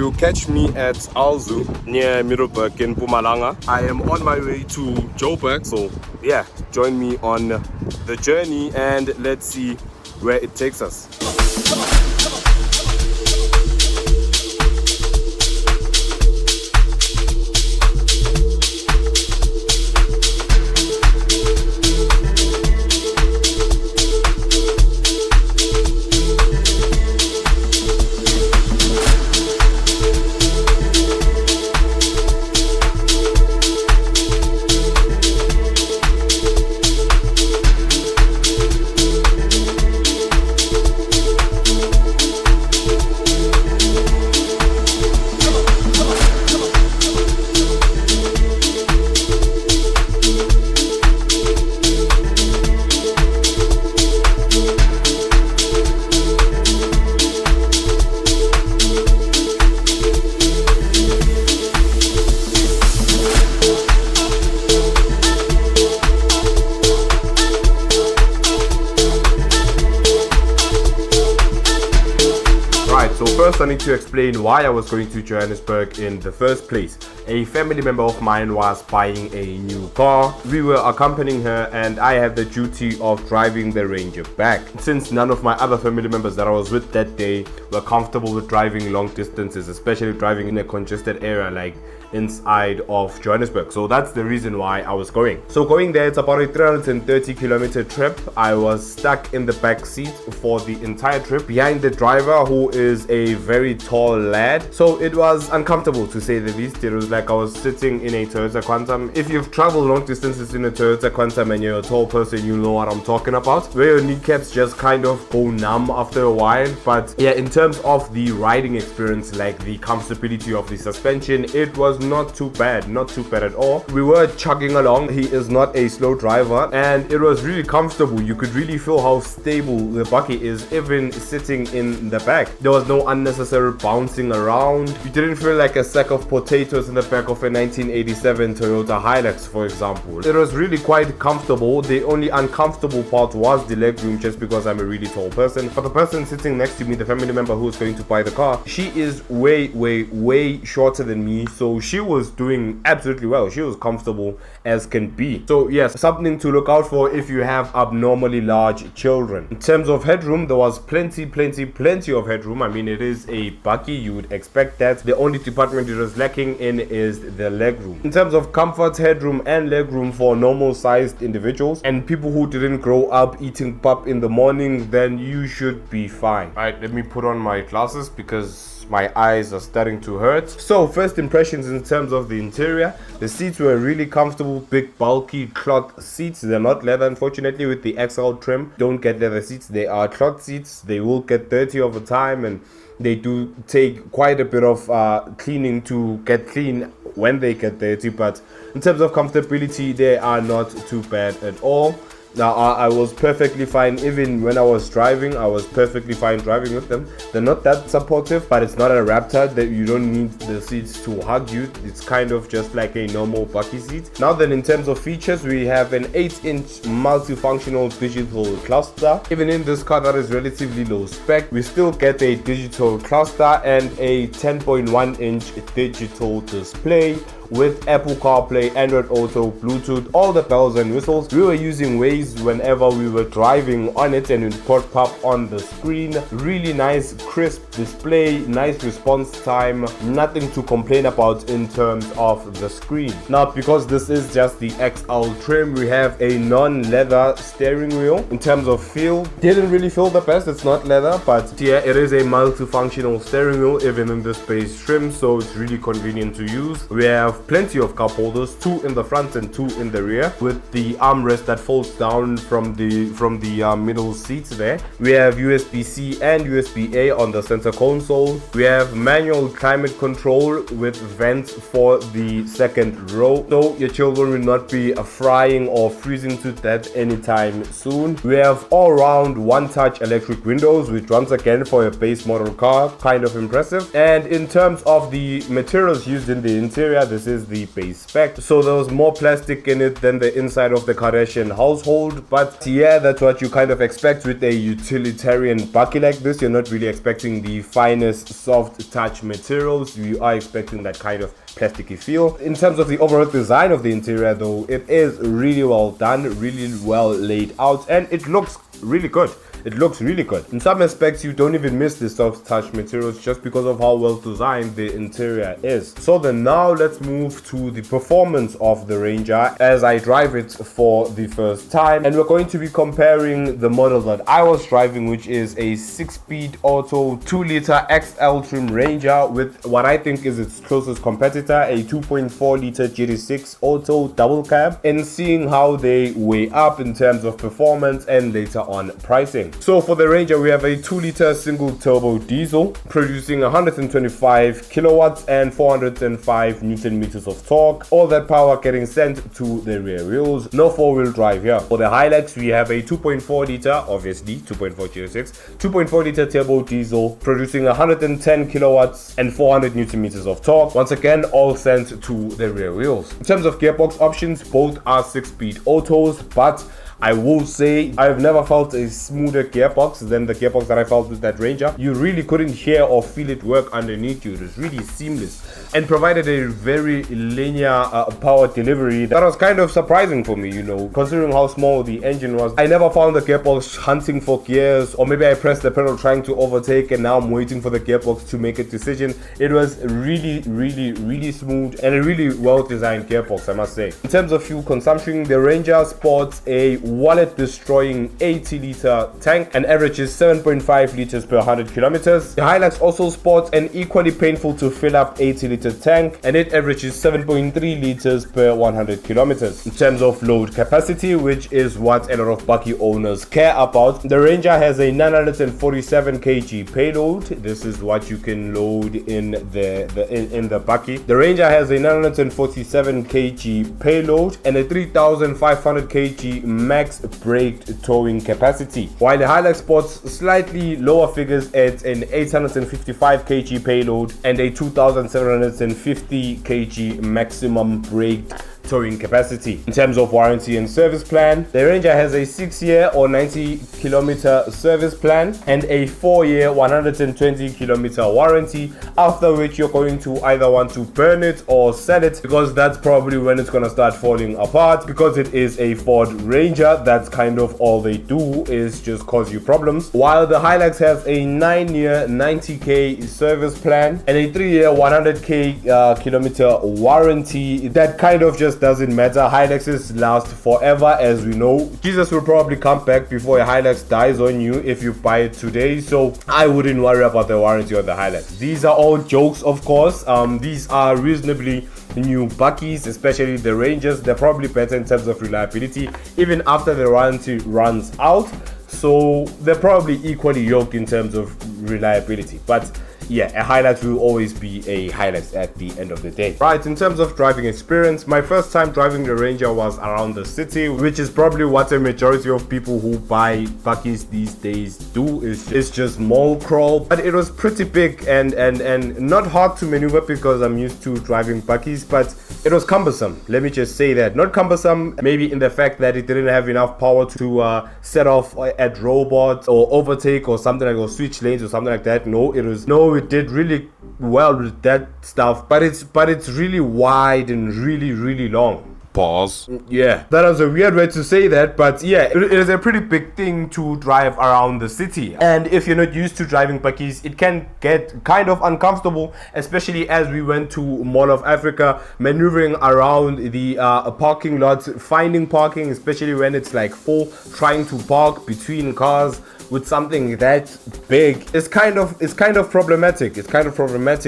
You'll catch me at Alzu near Middelburg in Mpumalanga. I am on my way to Joburg, so yeah, join me on the journey and let's see where it takes us. So first I need to explain why I was going to Johannesburg in the first place. A family member of mine was buying a new car. We were accompanying her and I had the duty of driving the Ranger back. Since none of my other family members that I was with that day were comfortable with driving long distances, especially driving in a congested area like inside of Johannesburg. So that's the reason why I was going. So going there, it's about a 330-kilometer trip. I was stuck in the back seat for the entire trip behind the driver, who is a very tall lad. So it was uncomfortable to say the least. It was like I was sitting in a Toyota Quantum. If you've traveled long distances in a Toyota Quantum and you're a tall person, you know what I'm talking about, where your kneecaps just kind of go numb after a while. But yeah, in terms of the riding experience, like the comfortability of the suspension, it was not too bad at all. We were chugging along. He is not a slow driver and it was really comfortable. You could really feel how stable the Bakkie is even sitting in the back. There was no unnecessary bouncing around. You didn't feel like a sack of potatoes in the back of a 1987 Toyota Hilux, for example. It was really quite comfortable. The only uncomfortable part was the legroom, just because I'm a really tall person. But the person sitting next to me, the family member who's going to buy the car, she is way shorter than me, so she was doing absolutely well. She was comfortable as can be. So yes, something to look out for if you have abnormally large children. In terms of headroom, there was plenty of headroom. I mean, it is a Bakkie, you would expect that. The only department it was lacking in is the legroom. In terms of comfort, headroom and legroom for normal sized individuals and people who didn't grow up eating pap in the morning, then you should be fine. Alright, let me put on my glasses because my eyes are starting to hurt. So first impressions in terms of the interior, the seats were really comfortable, big bulky cloth seats. They're not leather, unfortunately. With the XL trim, don't get leather seats. They are cloth seats. They will get dirty over time and they do take quite a bit of cleaning to get clean when they get dirty, but in terms of comfortability, they are not too bad at all. Now, I was perfectly fine. Even when I was driving, I was perfectly fine driving with them. They're not that supportive, but it's not a Raptor that you don't need the seats to hug you. It's kind of just like a normal Bakkie seat. Now then, in terms of features, we have an 8-inch multifunctional digital cluster. Even in this car that is relatively low spec, we still get a digital cluster and a 10.1-inch digital display with Apple CarPlay, Android Auto, Bluetooth, all the bells and whistles. We were using Waze whenever we were driving on it and it popped up on the screen. Really nice crisp display, nice response time, nothing to complain about in terms of the screen. Now, because this is just the XL trim, we have a non-leather steering wheel. In terms of feel, didn't really feel the best. It's not leather, but yeah, it is a multifunctional steering wheel even in this base trim, so it's really convenient to use. We have plenty of cup holders, 2 in the front and 2 in the rear, with the armrest that folds down from the middle seats there. We have USB-C and USB-A on the center console. We have manual climate control with vents for the second row, so your children will not be frying or freezing to death anytime soon. We have all-round one-touch electric windows, which once again for a base model car, kind of impressive. And in terms of the materials used in the interior, this is the base spec, so there was more plastic in it than the inside of the Kardashian household. old, but yeah, that's what you kind of expect with a utilitarian Bakkie like this. You're not really expecting the finest soft touch materials. You are expecting that kind of plasticky feel. In terms of the overall design of the interior though, it is really well done, really well laid out, and it looks really good. It looks really good. In some aspects, you don't even miss the soft touch materials just because of how well designed the interior is. So then now let's move to the performance of the Ranger as I drive it for the first time. And we're going to be comparing the model that I was driving, which is a 6-speed auto 2-liter XL trim Ranger, with what I think is its closest competitor, a 2.4-liter GT6 auto double cab, and seeing how they weigh up in terms of performance and later on pricing. So for the Ranger, we have a 2-liter single turbo diesel producing 125 kilowatts and 405 newton meters of torque. All that power getting sent to the rear wheels. No 4-wheel drive here. For the Hilux, we have a 2.4 liter, obviously 2.4 GT6, 2.4 liter turbo diesel producing 110 kilowatts and 400 newton meters of torque. Once again, all sent to the rear wheels. In terms of gearbox options, both are 6-speed autos, but I will say I've never felt a smoother gearbox than the gearbox that I felt with that Ranger. You really couldn't hear or feel it work underneath you. It was really seamless and provided a very linear power delivery that was kind of surprising for me, you know, considering how small the engine was. I never found the gearbox hunting for gears, or maybe I pressed the pedal trying to overtake and now I'm waiting for the gearbox to make a decision. It was really smooth and a really well designed gearbox, I must say. In terms of fuel consumption, the Ranger sports a wallet destroying 80-liter tank and averages 7.5 liters per 100 kilometers. The Hilux also sports an equally painful to fill up 80-liter tank, and it averages 7.3 liters per 100 kilometers. In terms of load capacity, which is what a lot of Bakkie owners care about, the Ranger has a 947 kg payload. This is what you can load in the Bakkie. The Ranger has a 947 kg payload and a 3,500 kg max brake towing capacity, while the Hilux sports slightly lower figures at an 855 kg payload and a 2,750 kg maximum brake towing capacity. In terms of warranty and service plan, the Ranger has a 6-year or 90-kilometer service plan and a 4-year 120-kilometer warranty, after which you're going to either want to burn it or sell it, because that's probably when it's going to start falling apart. Because it is a Ford Ranger, that's kind of all they do, is just cause you problems. While the Hilux has a 9-year 90k service plan and a 3-year 100k kilometer warranty, that kind of just doesn't matter. Hiluxes last forever, as we know. Jesus will probably come back before a Hilux dies on you if you buy it today, so I wouldn't worry about the warranty on the Hilux. These are all jokes, of course. These are reasonably new Bakkies, especially the Rangers. They're probably better in terms of reliability even after the warranty runs out, so they're probably equally yoked in terms of reliability. But yeah, a Hilux will always be a Hilux at the end of the day. Right, in terms of driving experience, my first time driving the Ranger was around the city, which is probably what a majority of people who buy Bakkies these days do. It's just mall crawl. But it was pretty big and not hard to maneuver because I'm used to driving Bakkies, but it was cumbersome. Let me just say that. Not cumbersome maybe in the fact that it didn't have enough power to set off at robots or overtake or something like, or switch lanes or something like that. It did really well with that stuff, but it's really wide and really long. Pause. Yeah, that was a weird way to say that, but yeah, it is a pretty big thing to drive around the city. And if you're not used to driving Bakkies, it can get kind of uncomfortable, especially as we went to Mall of Africa, maneuvering around the parking lots, finding parking, especially when it's like full, trying to park between cars with something that big. It's kind of problematic.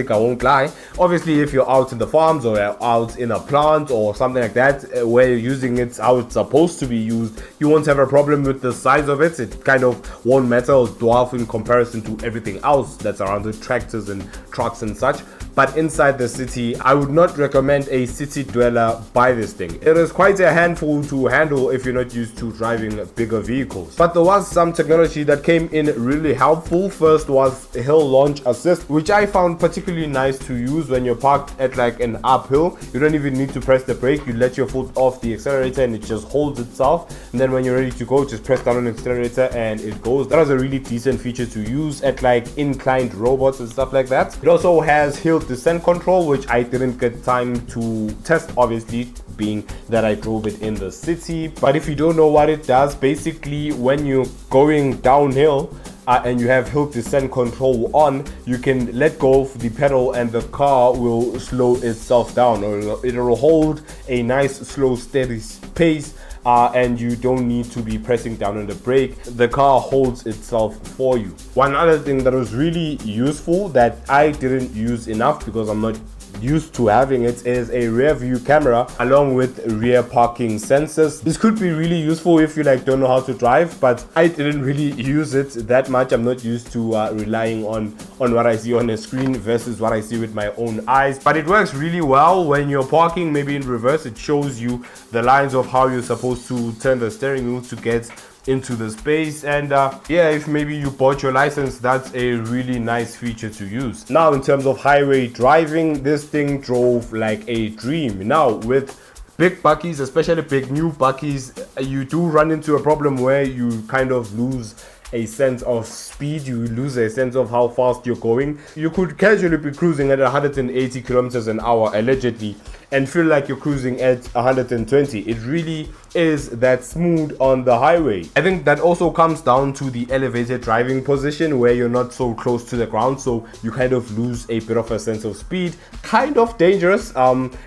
I won't lie. Obviously, if you're out in the farms or out in a plant or something like that, where you're using it how it's supposed to be used, you won't have a problem with the size of it. It kind of won't matter or dwarf in comparison to everything else that's around the tractors and trucks and such. but inside the city, I would not recommend a city dweller buy this thing. It is quite a handful to handle if you're not used to driving bigger vehicles. But there was some technology that came in really helpful. First was hill launch assist, which I found particularly nice to use when you're parked at like an uphill. You don't even need to press the brake. You let your foot off the accelerator and it just holds itself, and then when you're ready to go, just press down on the accelerator and it goes. That was a really decent feature to use at like inclined robots and stuff like that. It also has hill descent control, which I didn't get time to test, obviously being that I drove it in the city. But if you don't know what it does, basically when you're going downhill and you have hill descent control on, you can let go of the pedal and the car will slow itself down, or it'll hold a nice slow steady pace, and you don't need to be pressing down on the brake. The car holds itself for you. One other thing that was really useful that I didn't use enough because I'm not used to having it is a rear view camera along with rear parking sensors. This could be really useful if you like don't know how to drive, but I didn't really use it that much. I'm not used to relying on what I see on the screen versus what I see with my own eyes. But it works really well when you're parking maybe in reverse. It shows you the lines of how you're supposed to turn the steering wheel to get into the space. And yeah, if maybe you bought your license, that's a really nice feature to use. Now in terms of highway driving, this thing drove like a dream. Now with big Bakkies, especially big new Bakkies, you do run into a problem where you kind of lose a sense of speed. You lose a sense of how fast you're going. You could casually be cruising at 180 kilometers an hour allegedly and feel like you're cruising at 120. It really is that smooth on the highway. I think that also comes down to the elevated driving position where you're not so close to the ground, so you kind of lose a bit of a sense of speed. Kind of dangerous.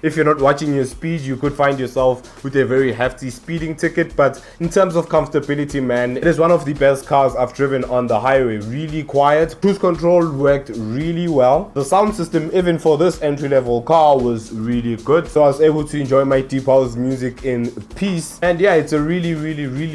If you're not watching your speed, you could find yourself with a very hefty speeding ticket. But in terms of comfortability, man, it is one of the best cars I've driven on the highway. Really quiet. Cruise control worked really well. The sound system, even for this entry-level car, was really good, so I was able to enjoy my deep house music in peace. And yeah, it's a really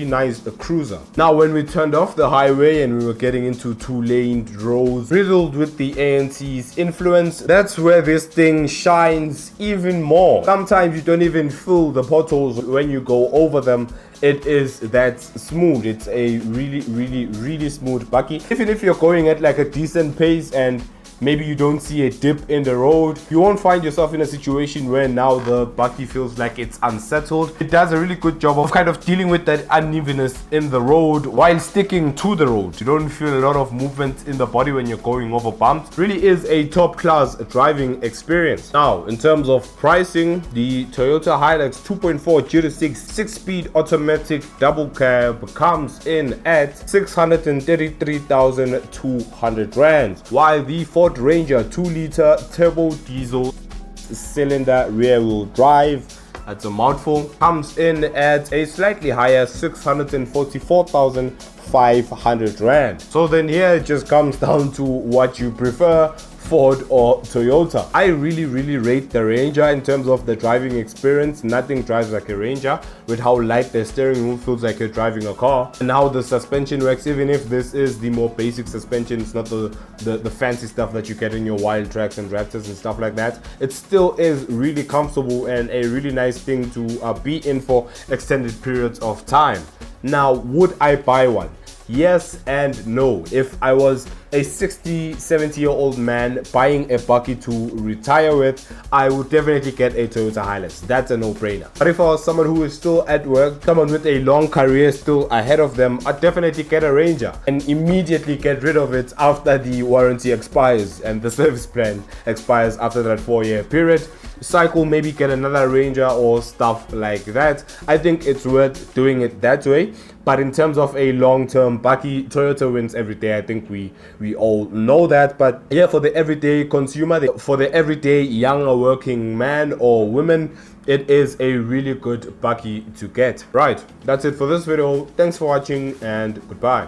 nice cruiser. Now when we turned off the highway and we were getting into two-lane roads riddled with the ANT's influence, that's where this thing shines even more. Sometimes you don't even feel the potholes when you go over them. It is that smooth. It's a really smooth Bakkie. Even if you're going at like a decent pace and maybe you don't see a dip in the road, you won't find yourself in a situation where now the Bakkie feels like it's unsettled. It does a really good job of kind of dealing with that unevenness in the road while sticking to the road. You don't feel a lot of movement in the body when you're going over bumps. Really is a top class driving experience. Now in terms of pricing, the Toyota Hilux 2.4 GT6 6-speed automatic double cab comes in at 633,200 rand, while the Ford Ranger 2-liter turbo diesel cylinder rear wheel drive, that's a mouthful, comes in at a slightly higher 644,500 rand. So then here it just comes down to what you prefer, Ford or Toyota. I really rate the Ranger in terms of the driving experience. Nothing drives like a Ranger, with how light the steering wheel feels like you're driving a car, and how the suspension works. Even if this is the more basic suspension, it's not the fancy stuff that you get in your Wild Tracks and Raptors and stuff like that, it still is really comfortable and a really nice thing to be in for extended periods of time. Now, would I buy one? Yes and no. If I was a 60-70-year-old man buying a Bakkie to retire with, I would definitely get a Toyota Hilux. That's a no-brainer. But if I was someone who is still at work, someone with a long career still ahead of them, I'd definitely get a Ranger and immediately get rid of it after the warranty expires and the service plan expires after that 4-year period. Cycle, maybe get another Ranger or stuff like that. I think it's worth doing it that way. But in terms of a long-term Bakkie, Toyota wins every day. I think we all know that. But yeah, for the everyday consumer, for the everyday younger working man or woman, it is a really good Bakkie to get. Right, that's it for this video. Thanks for watching and goodbye.